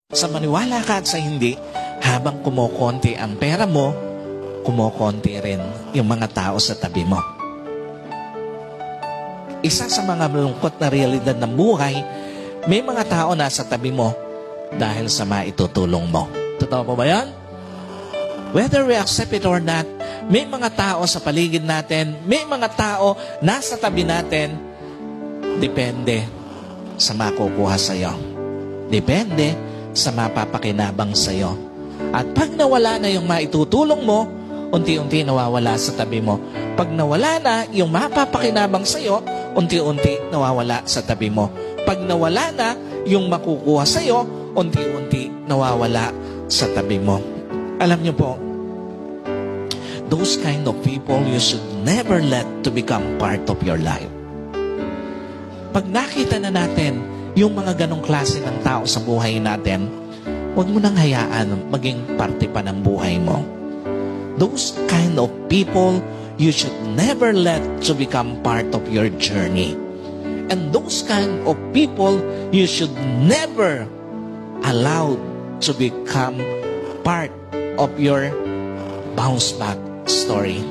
Sa maniwala ka at sa hindi, habang kumukonti ang pera mo, kumukonti rin yung mga tao sa tabi mo. Isa sa mga malungkot na realidad ng buhay, may mga tao na sa tabi mo dahil sa maitutulong mo. Totoo po ba yan? Whether we accept it or not, may mga tao sa paligid natin, may mga tao nasa tabi natin, depende sa makukuha sa iyo. Depende sa mapapakinabang sa iyo. At pag nawala na yung maitutulong mo, unti-unti nawawala sa tabi mo. Pag nawala na yung mapapakinabang sa iyo, unti-unti nawawala sa tabi mo. Pag nawala na yung makukuha sa iyo, unti-unti nawawala sa tabi mo. Alam niyo po, those kind of people you should never let to become part of your life. Pag nakita na natin yung mga ganong klase ng tao sa buhay natin, huwag mo nang hayaan maging parte pa ng buhay mo. Those kind of people you should never let to become part of your journey. And those kind of people you should never allow to become part of your bounce back story.